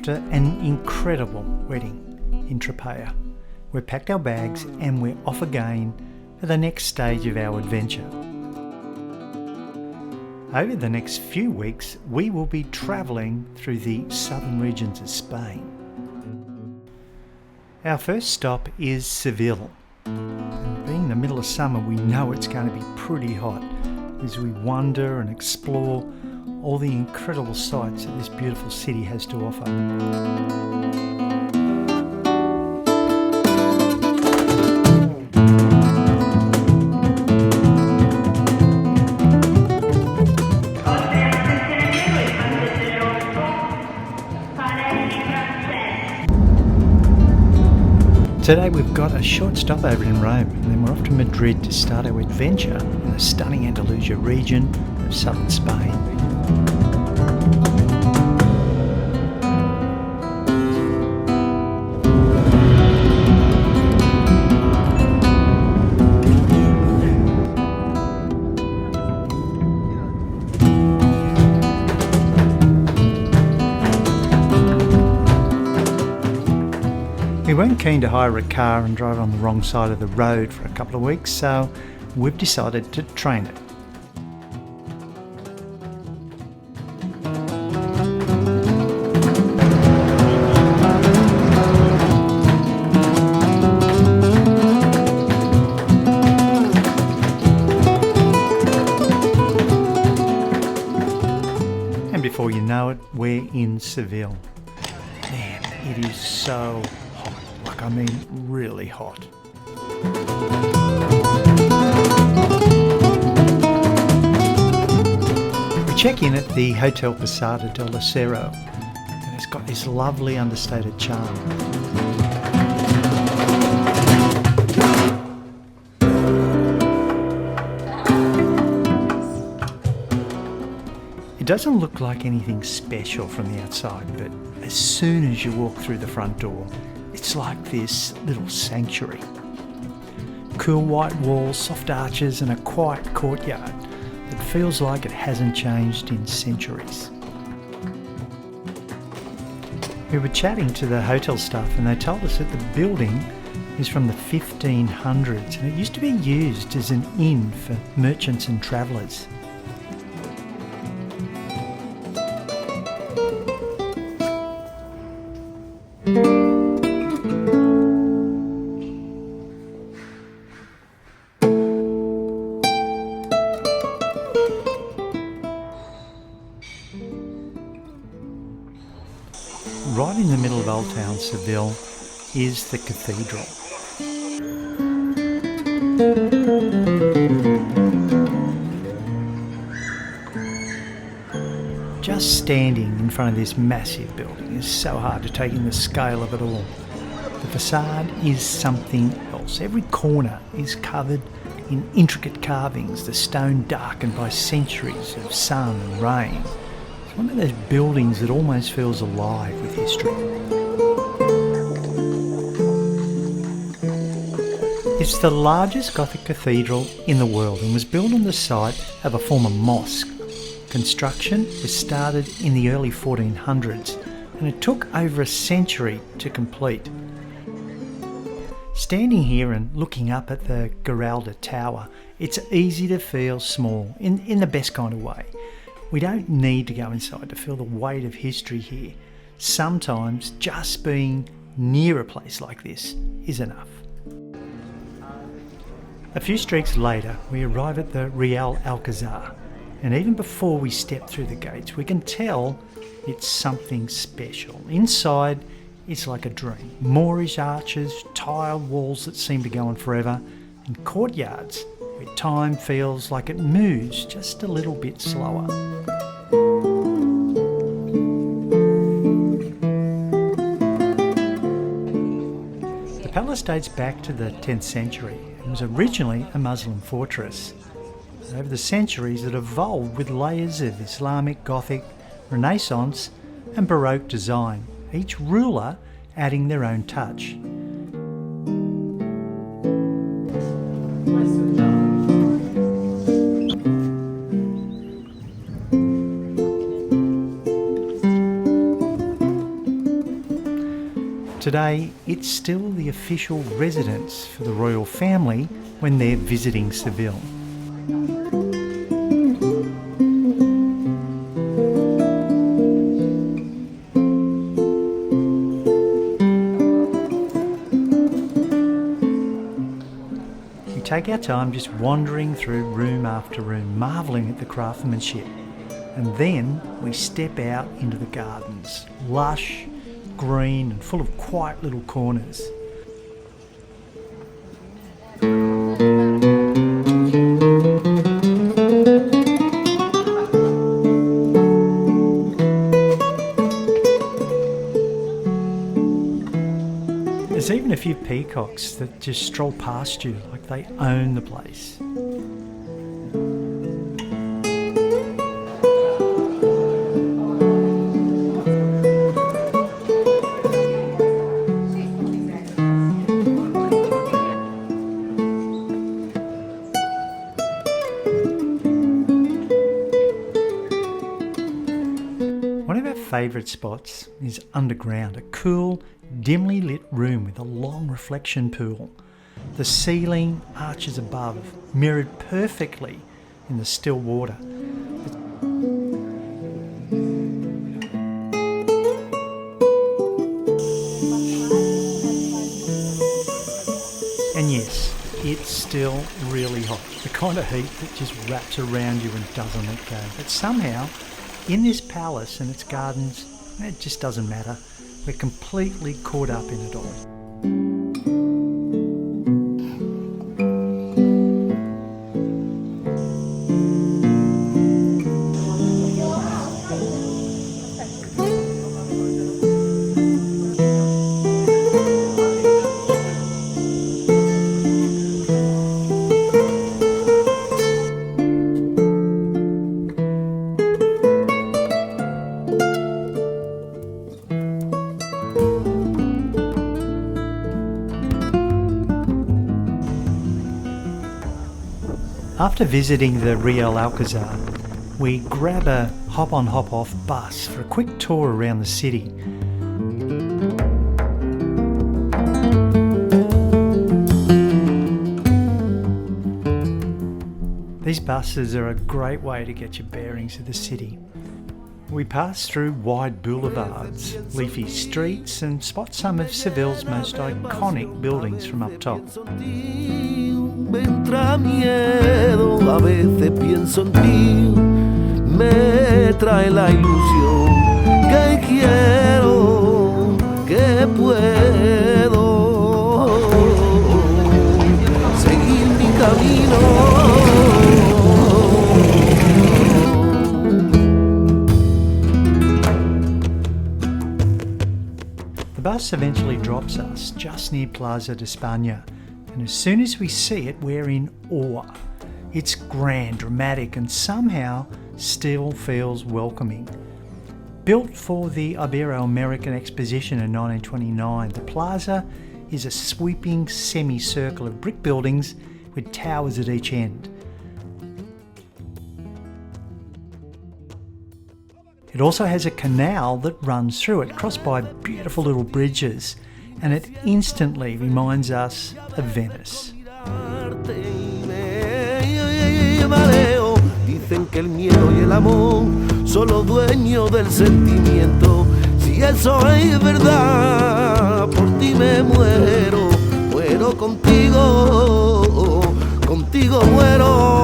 after an incredible wedding in Tropea. We've packed our bags and we're off again for the next stage of our adventure. Over the next few weeks, we will be travelling through the southern regions of Spain. Our first stop is Seville. And being the middle of summer, we know it's going to be pretty hot as we wander and explore all the incredible sights that this beautiful city has to offer. Today we've got a short stopover in Rome and then we're off to Madrid to start our adventure in the stunning Andalusia region of southern Spain. We weren't keen to hire a car and drive on the wrong side of the road for a couple of weeks, so we've decided to train it. And before you know it, we're in Seville. Man, it is so I mean, really hot. We check in at the Hotel Posada del Acero, and it's got this lovely understated charm. It doesn't look like anything special from the outside, but as soon as you walk through the front door, it's like this little sanctuary. Cool white walls, soft arches and a quiet courtyard that feels like it hasn't changed in centuries. We were chatting to the hotel staff and they told us that the building is from the 1500s and it used to be used as an inn for merchants and travellers. Right in the middle of Old Town Seville is the cathedral. Just standing in front of this massive building is so hard to take in the scale of it all. The facade is something else. Every corner is covered in intricate carvings, the stone darkened by centuries of sun and rain. It's one of those buildings that almost feels alive with history. It's the largest Gothic cathedral in the world and was built on the site of a former mosque. Construction was started in the early 1400s and it took over a century to complete. Standing here and looking up at the Giralda Tower, it's easy to feel small in the best kind of way. We don't need to go inside to feel the weight of history here. Sometimes just being near a place like this is enough. A few streets later, we arrive at the Real Alcázar, and even before we step through the gates, we can tell it's something special. Inside, it's like a dream. Moorish arches, tiled walls that seem to go on forever, and courtyards where time feels like it moves just a little bit slower. The palace dates back to the 10th century and was originally a Muslim fortress. Over the centuries it evolved with layers of Islamic, Gothic, Renaissance and Baroque design, each ruler adding their own touch. Today, it's still the official residence for the royal family when they're visiting Seville. We take our time just wandering through room after room, marvelling at the craftsmanship. And then we step out into the gardens, lush, green and full of quiet little corners. There's even a few peacocks that just stroll past you like they own the place. One of our favourite spots is underground, a cool, dimly lit room with a long reflection pool. The ceiling arches above, mirrored perfectly in the still water. And yes, it's still really hot, the kind of heat that just wraps around you and doesn't let go. But somehow, in this palace and its gardens, it just doesn't matter. We're completely caught up in it all. After visiting the Real Alcázar, we grab a hop-on hop-off bus for a quick tour around the city. These buses are a great way to get your bearings of the city. We pass through wide boulevards, leafy streets and spot some of Seville's most iconic buildings from up top. Me entra miedo, a veces pienso en ti, me trae la ilusión que quiero, que puedo seguir mi camino. The bus eventually drops us just near Plaza de España. And as soon as we see it, we're in awe. It's grand, dramatic, and somehow still feels welcoming. Built for the Ibero-American Exposition in 1929, the plaza is a sweeping semicircle of brick buildings with towers at each end. It also has a canal that runs through it, crossed by beautiful little bridges, and it instantly reminds us of Venice. Dicen que el miedo y el amor son los dueños del sentimiento. Si eso es verdad, por ti me muero, muero contigo, contigo muero.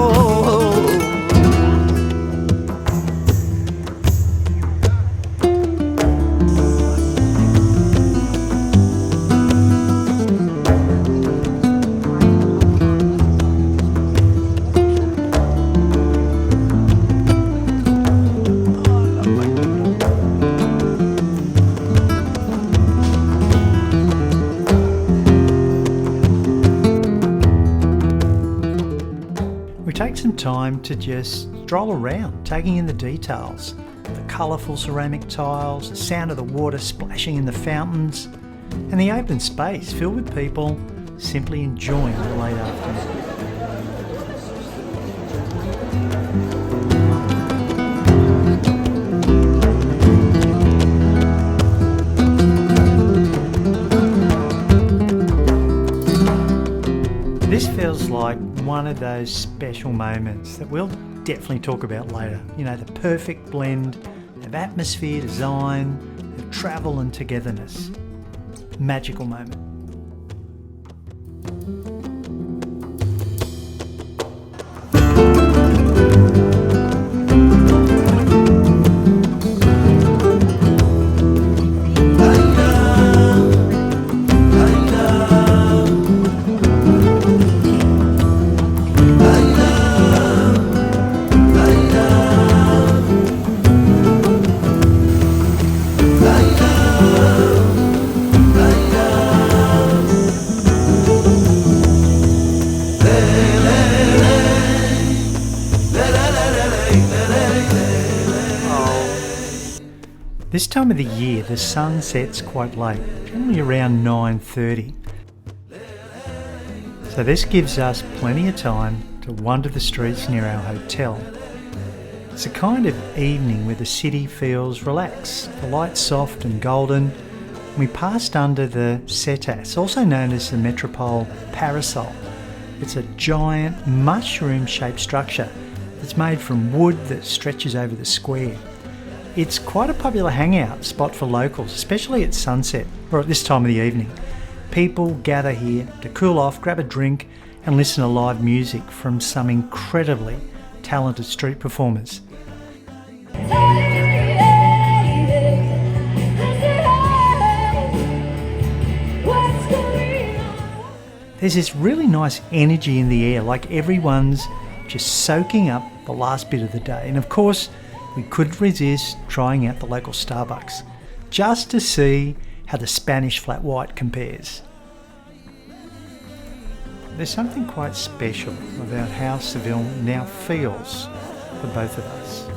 Take some time to just stroll around, taking in the details, the colourful ceramic tiles, the sound of the water splashing in the fountains, and the open space filled with people simply enjoying the late afternoon. feels like one of those special moments that we'll definitely talk about later. You know, the perfect blend of atmosphere, design, of travel and togetherness. Magical moment. This time of the year, the sun sets quite late, generally around 9:30. So this gives us plenty of time to wander the streets near our hotel. It's a kind of evening where the city feels relaxed, the lights soft and golden. We passed under the Setas, also known as the Metropol Parasol. It's a giant mushroom-shaped structure that's made from wood that stretches over the square. It's quite a popular hangout spot for locals, especially at sunset or at this time of the evening. People gather here to cool off, grab a drink and listen to live music from some incredibly talented street performers. There's this really nice energy in the air, like everyone's just soaking up the last bit of the day. And of course, we couldn't resist trying out the local Starbucks, just to see how the Spanish flat white compares. There's something quite special about how Seville now feels for both of us.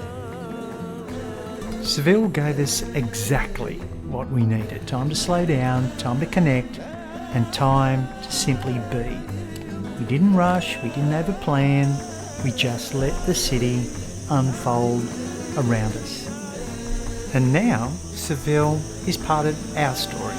Seville gave us exactly what we needed. Time to slow down, time to connect, and time to simply be. We didn't rush, we didn't overplan, we just let the city unfold around us. And now Seville is part of our story.